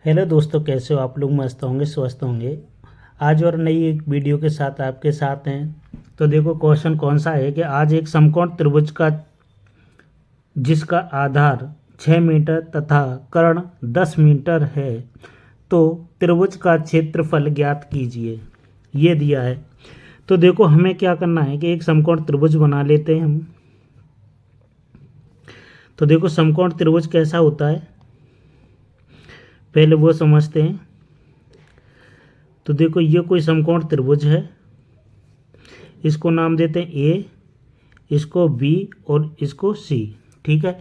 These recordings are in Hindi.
हेलो दोस्तों, कैसे हो आप लोग? मस्त होंगे, स्वस्थ होंगे। आज और नई एक वीडियो के साथ आपके साथ हैं। तो देखो क्वेश्चन कौन सा है कि आज एक समकोण त्रिभुज का जिसका आधार 6 मीटर तथा कर्ण 10 मीटर है, तो त्रिभुज का क्षेत्रफल ज्ञात कीजिए। ये दिया है। तो देखो हमें क्या करना है कि एक समकोण त्रिभुज बना लेते हैं हम। तो देखो समकोण त्रिभुज कैसा होता है पहले वो समझते हैं। तो देखो ये कोई समकोण त्रिभुज है, इसको नाम देते हैं ए, इसको बी और इसको सी। ठीक है,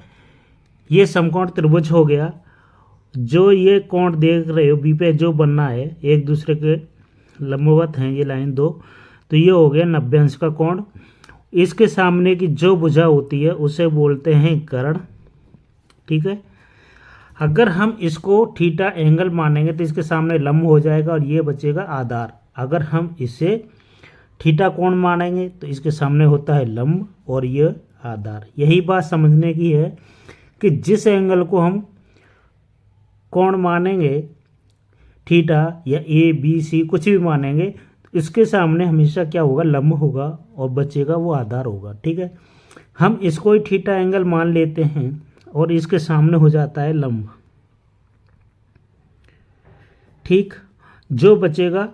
ये समकोण त्रिभुज हो गया। जो ये कोण देख रहे हो बी पे जो बनना है, एक दूसरे के लंबवत हैं ये लाइन दो, तो ये हो गया 90 अंश का कोण। इसके सामने की जो भुजा होती है उसे बोलते हैं कर्ण। ठीक है, अगर हम इसको थीटा एंगल मानेंगे तो इसके सामने लंब हो जाएगा और ये बचेगा आधार। अगर हम इसे थीटा कोण मानेंगे तो इसके सामने होता है लंब और ये आधार। यही बात समझने की है कि जिस एंगल को हम कोण मानेंगे, थीटा या ए बी सी कुछ भी मानेंगे, तो इसके सामने हमेशा क्या होगा, लंब होगा और बचेगा वो आधार होगा। ठीक है, हम इसको ही थीटा एंगल मान लेते हैं और इसके सामने हो जाता है लंब। ठीक, जो बचेगा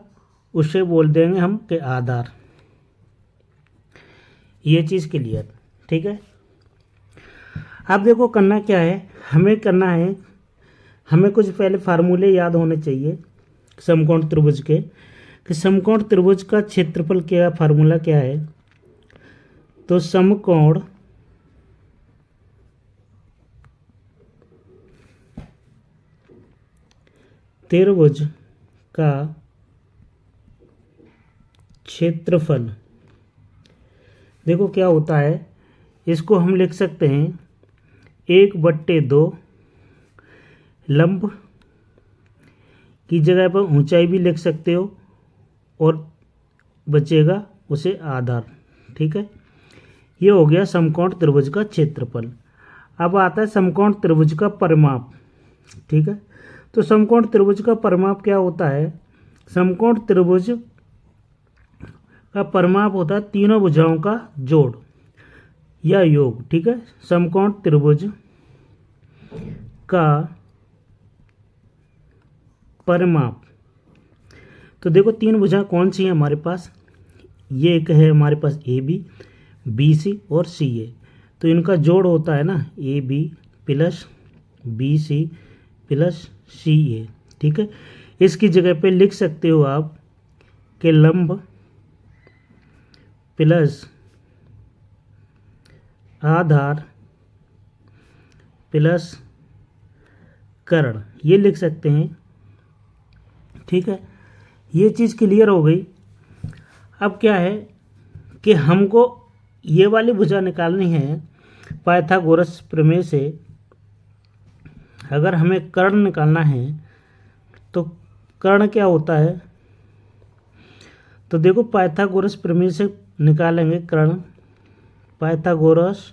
उसे बोल देंगे हम के आधार। ये चीज़ क्लियर। ठीक है, अब देखो करना क्या है, हमें करना है, हमें कुछ पहले फार्मूले याद होने चाहिए समकोण त्रिभुज के, कि समकोण त्रिभुज का क्षेत्रफल क्या, फार्मूला क्या है। तो समकोण त्रिभुज का क्षेत्रफल देखो क्या होता है, इसको हम लिख सकते हैं 1/2 लंब की जगह पर ऊंचाई भी लिख सकते हो और बचेगा उसे आधार। ठीक है, ये हो गया समकोण त्रिभुज का क्षेत्रफल। अब आता है समकोण त्रिभुज का परिमाप। ठीक है, तो समकोण त्रिभुज का परिमाप क्या होता है, समकोण त्रिभुज का परिमाप होता है तीनों भुजाओं का जोड़ या योग। ठीक है, समकोण त्रिभुज का परिमाप। तो देखो तीन भुजाएं कौन सी हैं हमारे पास, ये एक है हमारे पास ए बी, बी सी और सी ए। तो इनका जोड़ होता है ना A B plus B C plus C A. ठीक है, इसकी जगह पे लिख सकते हो आप कि लंब प्लस आधार प्लस कर्ण, ये लिख सकते हैं। ठीक है, ये चीज़ क्लियर हो गई। अब क्या है कि हमको ये वाली भुजा निकालनी है पाइथागोरस प्रमेय से। अगर हमें कर्ण निकालना है तो कर्ण क्या होता है, तो देखो पाइथागोरस प्रमेय से निकालेंगे कर्ण। पाइथागोरस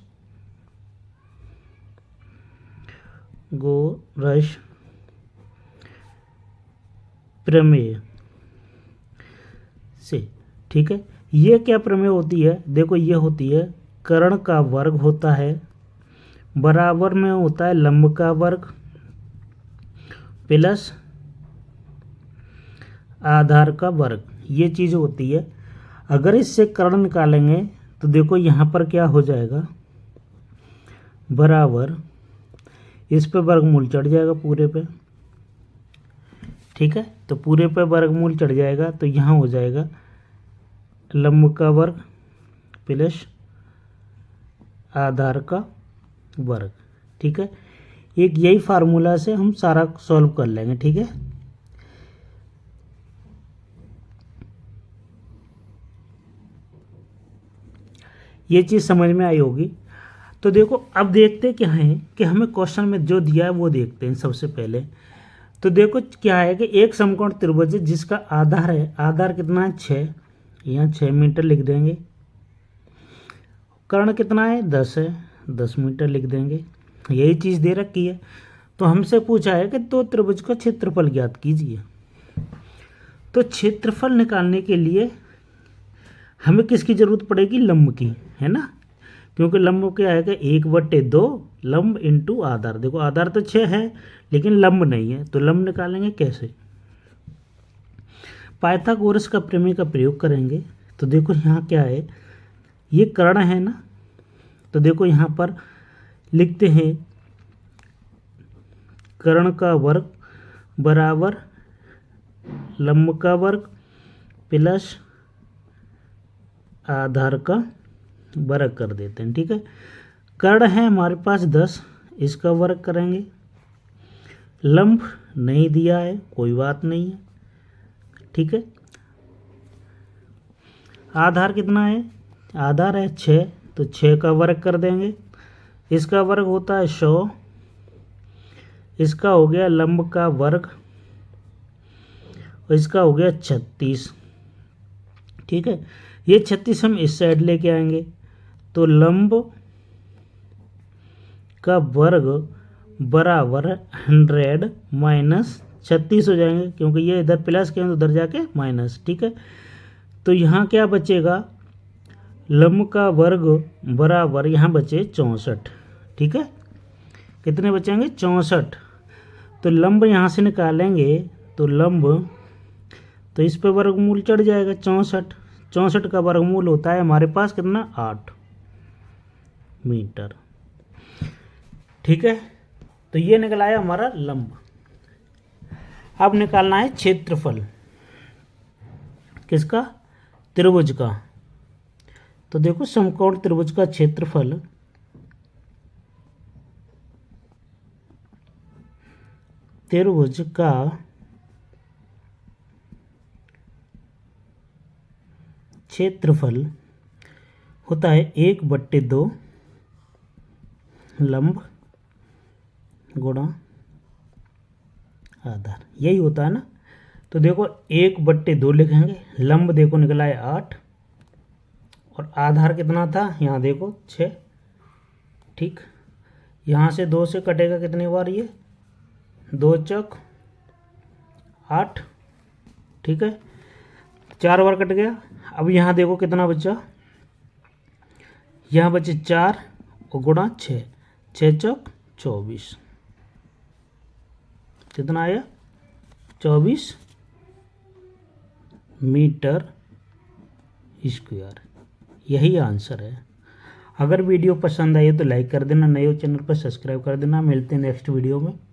प्रमेय से। ठीक है, ये क्या प्रमेय होती है, देखो ये होती है कर्ण का वर्ग होता है बराबर में होता है लंब का वर्ग प्लस आधार का वर्ग। ये चीज़ होती है। अगर इससे कर्ण निकालेंगे तो देखो यहाँ पर क्या हो जाएगा, बराबर इस पे वर्गमूल चढ़ जाएगा पूरे पे। ठीक है, तो पूरे पे वर्गमूल चढ़ जाएगा तो यहाँ हो जाएगा लंब का वर्ग प्लस आधार का वर्ग। ठीक है, एक यही फार्मूला से हम सारा सॉल्व कर लेंगे। ठीक है, ये चीज़ समझ में आई होगी। तो देखो अब देखते क्या है कि हमें क्वेश्चन में जो दिया है वो देखते हैं सबसे पहले। तो देखो क्या है कि एक समकोण त्रिभुज है जिसका आधार है, आधार कितना है 6, यहाँ 6 मीटर लिख देंगे। कर्ण कितना है 10 है, 10 मीटर लिख देंगे। यही चीज़ दे रखी है। तो हमसे पूछा है कि दो त्रिभुज का क्षेत्रफल ज्ञात कीजिए। तो क्षेत्रफल निकालने के लिए हमें किसकी जरूरत पड़ेगी? लंब की, है ना, क्योंकि लंब क्या आएगा? 1/2 लंब इंटू आधार। देखो आधार तो 6 है लेकिन लंब नहीं है, तो लंब निकालेंगे कैसे? पाइथागोरस का प्रमेय का प्रयोग करेंगे। तो देखो यहाँ क्या है, ये कर्ण है ना, तो देखो यहाँ पर लिखते हैं कर्ण का वर्ग बराबर लंब का वर्ग प्लस आधार का वर्ग कर देते हैं। ठीक है, कर्ण है हमारे पास 10, इसका वर्ग करेंगे। लंब नहीं दिया है, कोई बात नहीं है। ठीक है, आधार कितना है? आधार है 6, तो 6 का वर्ग कर देंगे। इसका वर्ग होता है 100, इसका हो गया लंब का वर्ग और इसका हो गया 36। ठीक है, ये 36 हम इस साइड लेके आएंगे, तो लंब का वर्ग बराबर 100 माइनस 36 हो जाएंगे, क्योंकि ये इधर प्लस के उधर जाके माइनस। ठीक है, तो यहाँ क्या बचेगा? लंब का वर्ग बराबर यहाँ बचे 64। ठीक है, कितने बचेंगे? 64। तो लंब यहाँ से निकालेंगे तो लंब, तो इस पे वर्गमूल चढ़ जाएगा 64। 64 का वर्गमूल होता है हमारे पास कितना? 8 मीटर। ठीक है, तो ये निकला है हमारा लंब। अब निकालना है क्षेत्रफल किसका? त्रिभुज का। तो देखो समकोण त्रिभुज का क्षेत्रफल त्रिभुज का क्षेत्रफल होता है 1/2 लंब गुणा आधार, यही होता है ना। तो देखो 1/2 लिखेंगे, लंब देखो निकला है 8 और आधार कितना था? यहाँ देखो 6। ठीक, यहाँ से 2 से कटेगा कितनी बार? ये 2 चौक 8। ठीक है, 4 बार कट गया। अब यहाँ देखो कितना बचा? यहाँ बचे 4 और गुणा 6, 6 चौक 24। कितना आया? 24 मीटर स्क्वायर। यही आंसर है। अगर वीडियो पसंद आई तो लाइक कर देना, नए चैनल पर सब्सक्राइब कर देना। मिलते हैं नेक्स्ट वीडियो में।